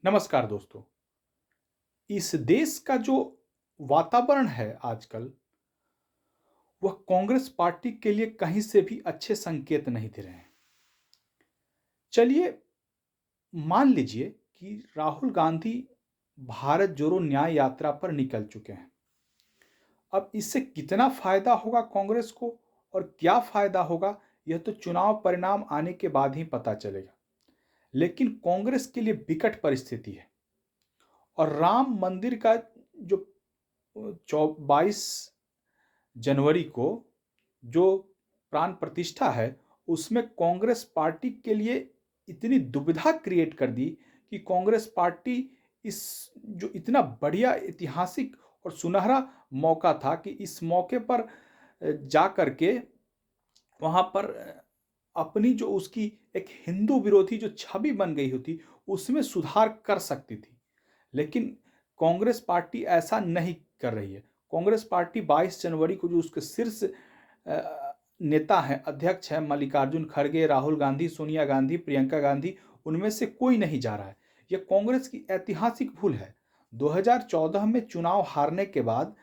नमस्कार दोस्तों। इस देश का जो वातावरण है आजकल, वह कांग्रेस पार्टी के लिए कहीं से भी अच्छे संकेत नहीं दे रहे हैं। चलिए मान लीजिए कि राहुल गांधी भारत जोड़ो न्याय यात्रा पर निकल चुके हैं। अब इससे कितना फायदा होगा कांग्रेस को और क्या फायदा होगा, यह तो चुनाव परिणाम आने के बाद ही पता चलेगा। लेकिन कांग्रेस के लिए विकट परिस्थिति है और राम मंदिर का जो 22 जनवरी को जो प्राण प्रतिष्ठा है, उसमें कांग्रेस पार्टी के लिए इतनी दुविधा क्रिएट कर दी कि कांग्रेस पार्टी इस जो इतना बढ़िया ऐतिहासिक और सुनहरा मौका था कि इस मौके पर जा करके वहाँ पर अपनी जो उसकी एक हिंदू विरोधी जो छवि बन गई होती, उसमें सुधार कर सकती थी। लेकिन कांग्रेस पार्टी ऐसा नहीं कर रही है। कांग्रेस पार्टी 22 जनवरी को जो उसके शीर्ष नेता हैं, अध्यक्ष हैं मल्लिकार्जुन खड़गे, राहुल गांधी, सोनिया गांधी, प्रियंका गांधी, उनमें से कोई नहीं जा रहा है। यह कांग्रेस की ऐतिहासिक भूल है। 2014 में चुनाव हारने के बाद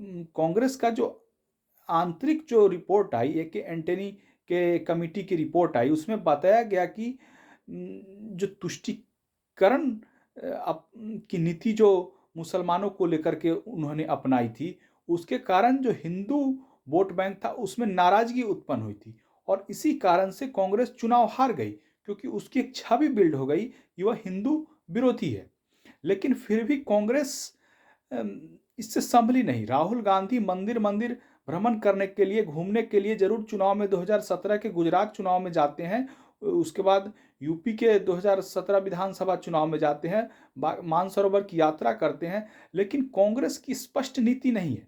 कांग्रेस का जो आंतरिक जो रिपोर्ट आई, एक एंटनी के कमिटी की रिपोर्ट आई, उसमें बताया गया कि जो तुष्टीकरण की नीति जो मुसलमानों को लेकर के उन्होंने अपनाई थी, उसके कारण जो हिंदू वोट बैंक था उसमें नाराजगी उत्पन्न हुई थी और इसी कारण से कांग्रेस चुनाव हार गई, क्योंकि उसकी एक छवि बिल्ड हो गई कि वह हिंदू विरोधी है। लेकिन फिर भी कांग्रेस इससे संभली नहीं। राहुल गांधी मंदिर मंदिर भ्रमण करने के लिए, घूमने के लिए जरूर चुनाव में 2017 के गुजरात चुनाव में जाते हैं, उसके बाद यूपी के 2017 विधानसभा चुनाव में जाते हैं, मानसरोवर की यात्रा करते हैं, लेकिन कांग्रेस की स्पष्ट नीति नहीं है।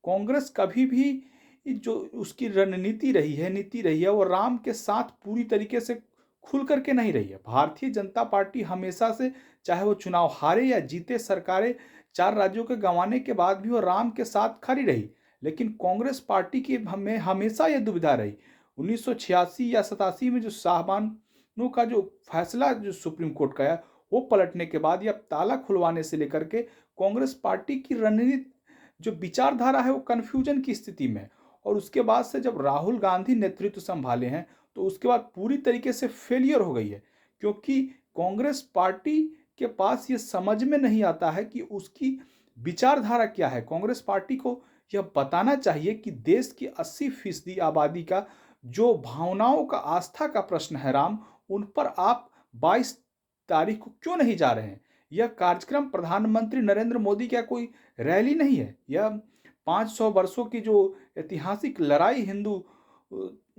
कांग्रेस कभी भी जो उसकी रणनीति रही है, नीति रही है, वो राम के साथ पूरी तरीके से खुल करके नहीं रही है। भारतीय जनता पार्टी हमेशा से, चाहे वो चुनाव हारे या जीते, सरकारें 4 राज्यों के गंवाने के बाद भी वो राम के साथ खड़ी रही। लेकिन कांग्रेस पार्टी की हमें हमेशा यह दुविधा रही। 1986 या 87 में जो साहबानों का जो फैसला जो सुप्रीम कोर्ट का है, वो पलटने के बाद या ताला खुलवाने से लेकर के कांग्रेस पार्टी की रणनीति जो विचारधारा है वो कन्फ्यूजन की स्थिति में है। और उसके बाद से जब राहुल गांधी नेतृत्व संभाले हैं, तो उसके बाद पूरी तरीके से फेलियर हो गई है, क्योंकि कांग्रेस पार्टी के पास ये समझ में नहीं आता है कि उसकी विचारधारा क्या है। कांग्रेस पार्टी को यह बताना चाहिए कि देश की 80% आबादी का जो भावनाओं का, आस्था का प्रश्न है राम, उन पर आप 22 तारीख को क्यों नहीं जा रहे हैं। यह कार्यक्रम प्रधानमंत्री नरेंद्र मोदी का कोई रैली नहीं है। यह 500 वर्षों की जो ऐतिहासिक लड़ाई हिंदू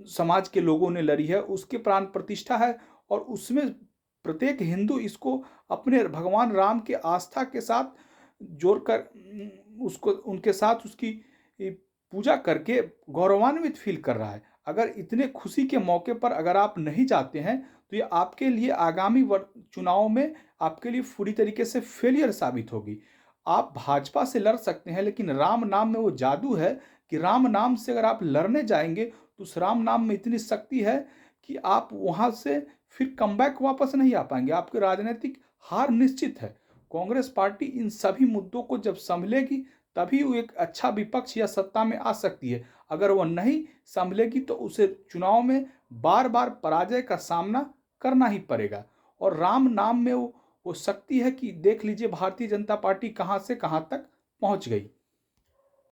समाज के लोगों ने लड़ी है, उसके प्राण प्रतिष्ठा है और उसमें प्रत्येक हिंदू इसको अपने भगवान राम के आस्था के साथ जोड़कर उसको उनके साथ उसकी पूजा करके गौरवान्वित फील कर रहा है। अगर इतने खुशी के मौके पर अगर आप नहीं जाते हैं, तो ये आपके लिए आगामी चुनाव में आपके लिए पूरी तरीके से फेलियर साबित होगी। आप भाजपा से लड़ सकते हैं, लेकिन राम नाम में वो जादू है कि राम नाम से अगर आप लड़ने जाएंगे, तो उस राम नाम में इतनी शक्ति है कि आप वहां से फिर कमबैक वापस नहीं आ पाएंगे। आपकी राजनीतिक हार निश्चित है। कांग्रेस पार्टी इन सभी मुद्दों को जब संभलेगी, तभी वो एक अच्छा विपक्ष या सत्ता में आ सकती है। अगर वो नहीं संभलेगी, तो उसे चुनाव में बार बार पराजय का सामना करना ही पड़ेगा। और राम नाम में वो शक्ति है कि देख लीजिए भारतीय जनता पार्टी कहां से कहां तक पहुंच गई।